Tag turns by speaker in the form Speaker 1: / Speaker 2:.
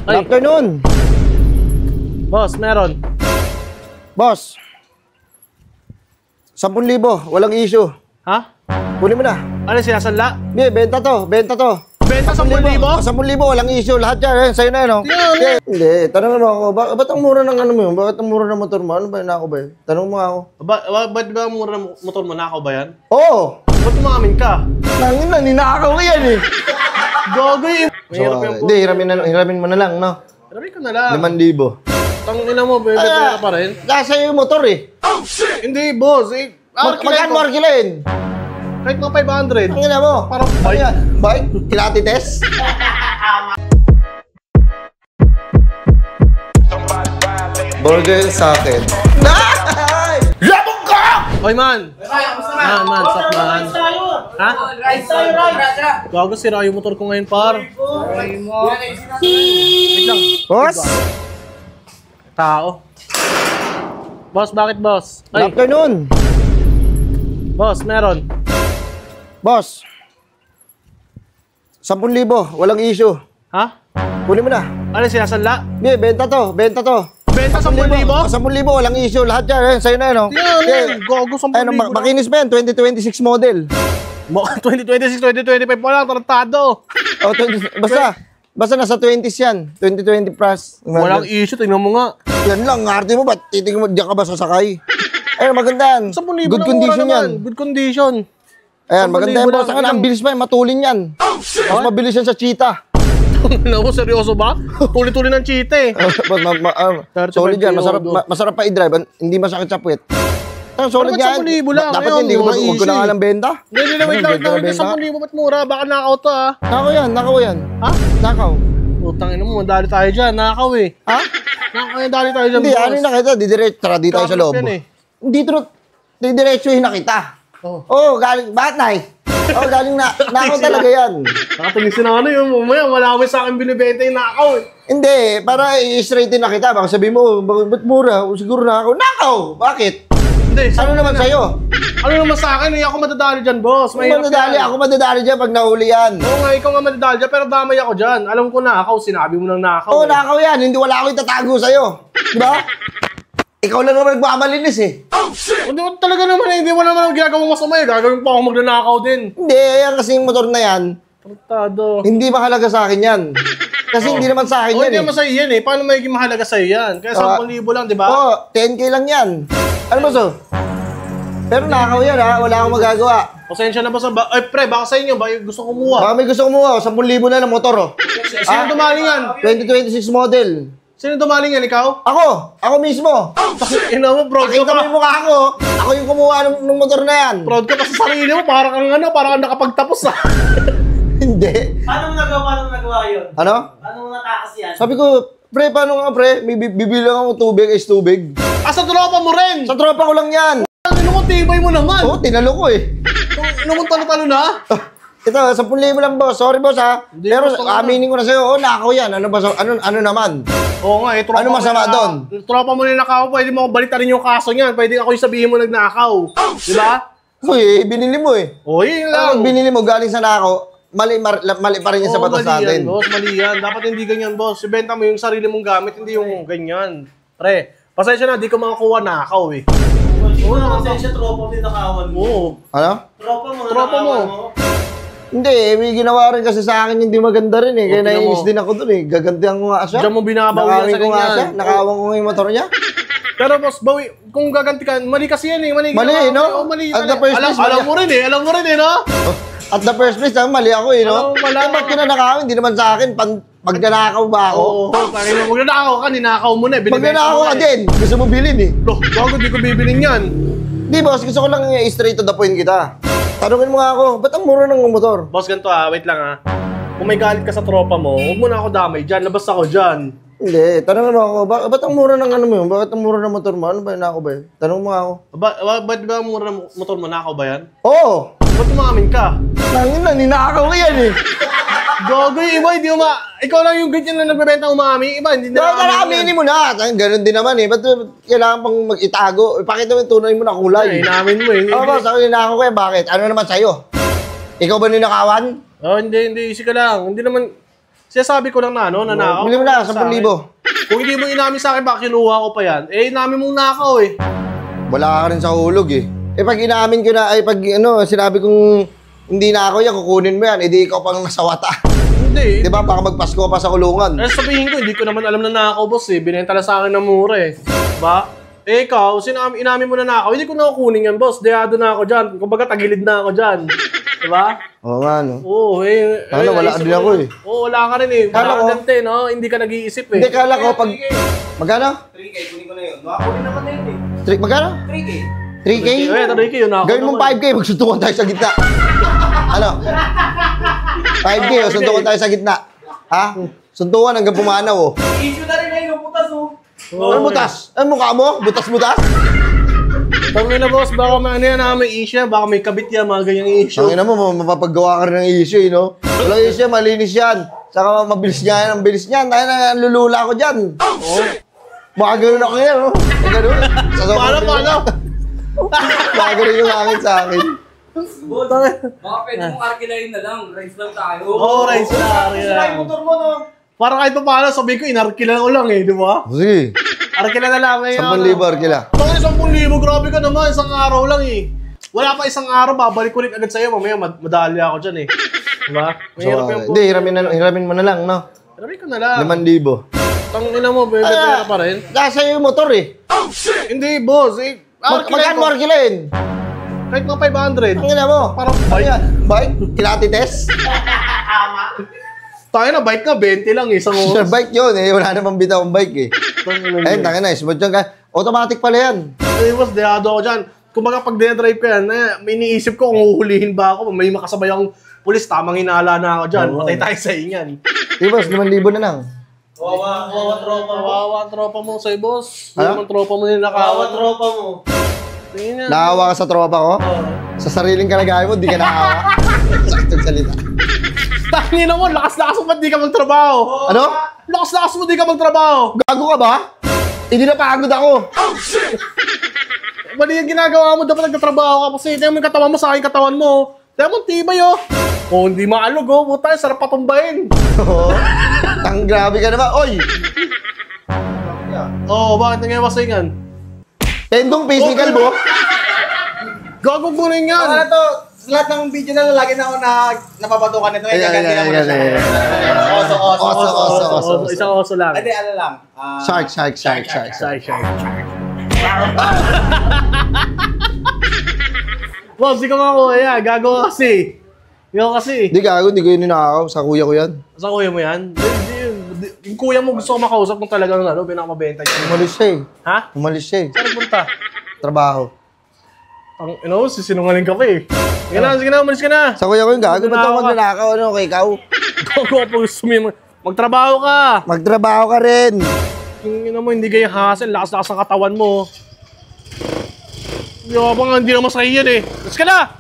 Speaker 1: Good afternoon.
Speaker 2: Boss, meron.
Speaker 1: Boss. 10,000, walang issue.
Speaker 2: Ha?
Speaker 1: Kunin mo na.
Speaker 2: Ano sinasanla?
Speaker 1: Hindi, benta to.
Speaker 2: Benta 10,000?
Speaker 1: 10,000, walang issue. Lahat yan, sa'yo na yun, no? Hindi, tanong mo ako, ba't ang mura ng ano mo yun? Bakit ang mura ng motor mo? Ano ba yun, ako ba yun? Tanong mo ako.
Speaker 2: Ba't ba mura ng motor mo? Nakaw ba yan?
Speaker 1: Oo!
Speaker 2: Ba't umamin ka?
Speaker 1: Nangin na, ninakaw ko yan eh.
Speaker 2: Gago eh.
Speaker 1: Hindi, hiramin mo na lang, no?
Speaker 2: Hiramin ko na lang.
Speaker 1: 5,000.
Speaker 2: Tangina mo, bebe ka pa rin.
Speaker 1: Nasa yung motor eh.
Speaker 2: Oh shit! Hindi, boss.
Speaker 1: Magkano mo arkilain?
Speaker 2: Kahit mga 500.
Speaker 1: Ang ina mo.
Speaker 2: Parang
Speaker 1: bike. Bike? Kilatites? Burger sa akin. Labog ka!
Speaker 2: Oy, man! Man, stop man. Ha? Gago, sira yung motor ko ngayon, par. Wait lang.
Speaker 1: Boss?
Speaker 2: Tao. Boss, bakit boss?
Speaker 1: Good afternoon.
Speaker 2: Boss, meron.
Speaker 1: Boss. 10,000, walang issue.
Speaker 2: Ha?
Speaker 1: Kunin mo na.
Speaker 2: Ano sinasanla?
Speaker 1: Hindi, benta to.
Speaker 2: Benta 10,000?
Speaker 1: 10,000, walang issue. Lahat yan, sa'yo na yun, no?
Speaker 2: Yan, gago 10,000.
Speaker 1: Ayun, makinis pa yan, 2026 model.
Speaker 2: 2026, 2025 pa lang, tarantado.
Speaker 1: Oh, basta nasa 20s yan. 2020 plus.
Speaker 2: Walang issue, tingnan mo nga.
Speaker 1: Yan lang, ngarte mo ba? Titingin mo, diyan ka ba sasakay? Ayun, maganda yan.
Speaker 2: 10,000
Speaker 1: Good
Speaker 2: na
Speaker 1: condition yan.
Speaker 2: Good condition.
Speaker 1: Ayan, maganda yan,
Speaker 2: 10,000
Speaker 1: boss. Ang bilis pa yan, matulin yan. Mas mabilis yan sa cheetah.
Speaker 2: Ano, seryoso ba? Tuli-tuli ng cheetah eh.
Speaker 1: Solid yan, masarap pa i-drive. Hindi masakit sa puwet. Solid yan.
Speaker 2: 10,000 lang.
Speaker 1: Dapat hindi, huwag ko na nga lang benta.
Speaker 2: Hindi, wait lang. 10,000 ba't mura? Baka nakaw to ah.
Speaker 1: Nakaw yan.
Speaker 2: Ha?
Speaker 1: Nakaw.
Speaker 2: Utang ina mo, dali tayo dyan. Nakaw eh.
Speaker 1: Ha?
Speaker 2: Nakaw yan, dali tayo dyan.
Speaker 1: Hindi, ano yung nakita? Tara, di tayo sa loob. Dito, didiretsuhin na kita. Oo, galing, bakit nay? Oo, galing na, nakaw talaga yan.
Speaker 2: Nakatingin na ano yun, mamaya, wala kami sa akin binibenta yung nakaw eh.
Speaker 1: Hindi, para i-straighten na kita. Baka sabihin mo, ba't mura? Siguro nakaw. Nakaw! Bakit?
Speaker 2: Hindi.
Speaker 1: Ano naman sa'yo?
Speaker 2: Ano naman sa akin? Ako madadali dyan, boss.
Speaker 1: Ako madadali dyan pag nahuli yan.
Speaker 2: Oo nga, ikaw nga madadali dyan, pero damay ako dyan. Alam ko nakaw, sinabi mo ng nakaw.
Speaker 1: Oo, nakaw yan. Hindi wala ako itatago sa'yo. Diba? Ikaw lang naman nagmamalinis eh.
Speaker 2: Oh shit! Hindi talaga naman eh. Hindi mo naman ginagawang masama eh. Gagawin pa ako magnanakaw din.
Speaker 1: Hindi, yan kasi yung motor na yan.
Speaker 2: Tarantado.
Speaker 1: Hindi mahalaga sa akin yan. Kasi hindi naman sa akin yan eh.
Speaker 2: Hindi naman sa'yo yan eh. Paano magiging mahalaga sa'yo yan? Kaya 10,000 lang, di ba?
Speaker 1: Oo, 10K lang yan. Ano ba so? Pero nakaw yan ha. Wala akong magagawa.
Speaker 2: Pasensya na ba sa... Ay pre, baka sa inyo ba gusto kumuha?
Speaker 1: Baka may gusto kumuha. 10,000 na ng motor oh.
Speaker 2: Sino tumaling yan?
Speaker 1: 2026 model.
Speaker 2: Sino tumaling yan? Ikaw?
Speaker 1: Ako mismo.
Speaker 2: Ina mo, proud ka
Speaker 1: Pakita mo
Speaker 2: pa.
Speaker 1: yung mukha ko. Ako yung kumuha ng motor na yan.
Speaker 2: Proud ka pa sa sarili mo. Parang kang nakapagtapos ah.
Speaker 1: Hindi.
Speaker 3: Paano mo nagawa yun?
Speaker 1: Ano?
Speaker 3: Paano mo natakas yan?
Speaker 1: Sabi ko, pre, paano nga pre? May bibilang ako tubig, is tubig.
Speaker 2: Sa tropa mo rin!
Speaker 1: Sa tropa ko lang yan.
Speaker 2: Ano mo, tibay mo naman.
Speaker 1: Oo, tinalo ko eh.
Speaker 2: Ano mo talo-talo na?
Speaker 1: Ito, 10,000 lang boss. Sorry boss ha.
Speaker 2: Hindi,
Speaker 1: Pero
Speaker 2: boss,
Speaker 1: aminin ko na sa'yo, nakaw yan. Ano ba? Ano naman?
Speaker 2: Oo nga, tropa
Speaker 1: Ano masama doon?
Speaker 2: Tropa mo nakaw, pwede mo balitan rin yung kaso niyan. Pwede ako yung sabihin mo nagnakaw. Di ba?
Speaker 1: Uy, binili mo eh.
Speaker 2: Oo, yun lang.
Speaker 1: Binili mo galing sa nakaw, mali pa rin yan sa batas natin.
Speaker 2: Boss, mali yan. Dapat hindi ganyan, boss. Ibenta mo yung sarili mong gamit, hindi yung ganyan. Pre, pasensya na, di ko makakuha nakaw eh.
Speaker 3: Oo naman siya, tropa mo yung nakawan mo.
Speaker 2: Oo.
Speaker 1: Ano?
Speaker 3: Tropa mo.
Speaker 1: Hindi, may ginawa rin kasi sa akin hindi maganda rin eh. Kaya naiinis din ako dun eh. Gagantihan ko nga siya.
Speaker 2: Diyan mo binabawi sa ganyan.
Speaker 1: Nakawang ko nga yung motor niya.
Speaker 2: Pero boss, bawi, kung gaganti ka, mali kasi yan eh. Mali,
Speaker 1: no?
Speaker 2: Mali.
Speaker 1: At the first place,
Speaker 2: alam mo rin eh, no?
Speaker 1: At the first place, mali ako eh, no? Ba't kinanakaw? Hindi naman sa akin. Magnanakaw ba ako?
Speaker 2: Oo, magnanakaw ka, ninakaw mo na eh.
Speaker 1: Magnanakaw ka din. Gusto mo bilhin eh.
Speaker 2: Loh, bago di ko bibilin yan.
Speaker 1: Di boss, gusto ko lang straight to the point kita. Tanungin mo nga ako, ba't ang mura ng motor?
Speaker 2: Boss, ganito wait lang Kung may galit ka sa tropa mo, huwag mo na ako damay dyan, labas ako dyan.
Speaker 1: Hindi, tanungin mo ako, ba't ang mura ng ano mo yun? Bakit ang mura ng motor mo? Ano ba yun ako ba yun? Tanong mo ako.
Speaker 2: Ba't ba ang mura ng motor mo? Nakaw ba yan?
Speaker 1: Oo!
Speaker 2: Ba't umamin ka?
Speaker 1: Nangin na, ninakaw ko yan eh.
Speaker 2: Gago yung iba, hindi ikaw lang yung ganyan na nagbebenta umami, iba, hindi na
Speaker 1: aminin mo na. Ganun din naman eh. Ba't kailangan pang mag-itago? Ipakita mo yung tunay mo na kulay.
Speaker 2: Ay, inamin mo eh.
Speaker 1: Oo ba, sa akin ninakaw ko yan. Bakit? Ano naman sa'yo? Ikaw ba ninakawan?
Speaker 2: Hindi, easy ka lang. Hindi naman, Sinasabi ko lang na ano, nanakaw.
Speaker 1: Bili mo na, 10,000.
Speaker 2: Kung hindi mo inamin sa akin, baka kinuha ko pa yan. Eh, inamin mong nakaw eh.
Speaker 1: Wala ka rin sa hulog eh. Eh pag inamin ko na, ay pag ano, sinabi kong hindi na ako yan, kukunin mo yan, edi ikaw pang nasawata.
Speaker 2: Hindi.
Speaker 1: Di ba? Baka magpasko pa sa kulungan.
Speaker 2: Eh, sabihin ko, hindi ko naman alam na nakaw, boss eh. Binenta lang sa akin ng mura eh. Diba? Eh, ikaw, inamin mo na nakaw, hindi ko na kukunin yan, boss. Deyado na ako dyan. Kumbaga, tagilid na ako dyan. Diba?
Speaker 1: Oo nga, no?
Speaker 2: Oo, eh.
Speaker 1: Kala, wala din ako eh.
Speaker 2: Oo, wala ka rin eh.
Speaker 1: Kala
Speaker 2: Wala
Speaker 1: ko-
Speaker 2: ka gante, no? Hindi ka nag-iisip eh.
Speaker 1: Hindi, kala ko pag... Magkano?
Speaker 3: 3K, kunin ko na yun. Makakunin naman na yun
Speaker 1: Magkano?
Speaker 3: 3K.
Speaker 1: 3K?
Speaker 2: Eh, taray kayo, nakaw
Speaker 1: Gawin mong 5K, magsuntukan tayo sa gitna. Ano? 5K, o suntukan tayo sa gitna. Ha? Suntukan hanggang pumanaw, oh.
Speaker 3: Issue na rin na yun, putas oh.
Speaker 1: Ano butas? Ano mukha mo? Butas-butas?
Speaker 2: Tangin na, boss. Baka may ano yan, may issue. Baka may kabit yan, mga ganyang issue.
Speaker 1: Tangina mo, mapapagawa ka rin ng issue, eh, no? Walang issue, malinis yan. Saka mabilis niya yan, ang bilis niyan. Tayo na, lulula ko dyan. Oo. Baka ganun ako yan, no? Ganun.
Speaker 2: Paano?
Speaker 1: Baka ganun yung akin sa akin.
Speaker 4: Baka pwede mong arkilayin na lang. Rice lang tayo.
Speaker 2: Oo, rice na.
Speaker 3: Sira yung motor mo, no?
Speaker 2: Para kahit pa paano, sabihin ko, inarkila ko lang eh, di ba?
Speaker 1: Sige.
Speaker 2: Arkila na lang eh.
Speaker 1: 10,000 arkila.
Speaker 2: Bakit 10,000? Grabe ka naman, isang araw lang eh. Wala pa isang araw, babalik ko rin agad sa'yo. Mamaya, madali ako dyan eh. Diba? Mahirap yung
Speaker 1: Hindi, hiramin mo na lang, no?
Speaker 2: Hiramin ko na lang.
Speaker 1: 5,000.
Speaker 2: Tangina mo, bebe, pera pa rin.
Speaker 1: Nasa yung motor, eh.
Speaker 2: Hindi, boss. Eh,
Speaker 1: Magkano mo arkilain?
Speaker 2: kahit mga 500.
Speaker 1: Ang ina mo.
Speaker 2: Parang
Speaker 1: Ano yan? Bike? Kinatites?
Speaker 2: tayo na, bike na, 20 lang eh, isang
Speaker 1: Sir,
Speaker 2: oras.
Speaker 1: bike yun, eh. Wala namang bitaw ang bike, eh. Ayun, tangin na. Smooth yun. Automatic pala yan.
Speaker 2: Eh, boss, dehado ako dyan. Kumbaga, pag dinadrive ko yan, may iniisip ko kung uhulihin ba ako, may makasabay akong pulis, tamang hinala na ako dyan. Patay tayo sa inyan.
Speaker 1: Eh, boss, 5,000 na lang.
Speaker 3: Wawa tropa mo.
Speaker 2: Kawawa ang tropa mo sa'yo, boss.
Speaker 1: Ha?
Speaker 2: Yung tropa mo
Speaker 3: Wawa
Speaker 2: ninakawan.
Speaker 3: tropa mo.
Speaker 2: Tingin yan.
Speaker 1: Naawa ka sa tropa ko? Sa sariling kalagayan mo, di ka naawa. Saktong salita.
Speaker 2: Tangin mo, lakas-lakas mo, ba't di ka magtrabaho?
Speaker 1: Ano?
Speaker 2: Lakas-lakas mo, di ka magtrabaho.
Speaker 1: Gago ka ba? Hindi na pagod ako.
Speaker 2: Mali yung ginagawa mo, dapat nagtatrabaho ka kasi. Tingnan mo yung katawan mo sa aking katawan mo. Tingnan mo, tibay oh. Oh, hindi maalog oh. Puta, sarap patumbahin.
Speaker 1: Oo. Tang grabe ka naman. Oy!
Speaker 2: Oh, bakit nangyay masingan?
Speaker 1: Tendong physical mo?
Speaker 2: Gagawin mo rin yan.
Speaker 3: Ano to? Sa lahat ng video na lagi na ako napapatukan nito.
Speaker 1: Ayan,
Speaker 3: Gaganti na mo na siya.
Speaker 1: ayan. Oso.
Speaker 2: Isang oso lang.
Speaker 3: Hindi, ano lang.
Speaker 1: Shark.
Speaker 2: Shy. Boss, di ka makakuha. Gagawa kasi. Ikaw kasi.
Speaker 1: Hindi gago, hindi ko yun ninakaw. Sa kuya ko yan.
Speaker 2: Sa kuya mo yan? Yung kuya mo gusto ko makausap kung talagang ano, pinakamabenta niya.
Speaker 1: Umalis siya eh.
Speaker 2: Ha?
Speaker 1: Umalis siya eh.
Speaker 2: Saan punta?
Speaker 1: Trabaho.
Speaker 2: Ang, sisinungaling ka pa eh. Sige na, umalis ka na.
Speaker 1: Sa kuya ko yung gago. Ba't
Speaker 2: Ninakaw
Speaker 1: ako
Speaker 2: ka.
Speaker 1: magnanakaw? Ano kay ikaw?
Speaker 2: Gago pa gusto mo magtrabaho ka.
Speaker 1: Magtrabaho ka rin.
Speaker 2: Yung mo, hindi kayo hassle. Lakas-lakas ang katawan mo. Yabang, hindi naman sa'yo yan eh. Let's ka na!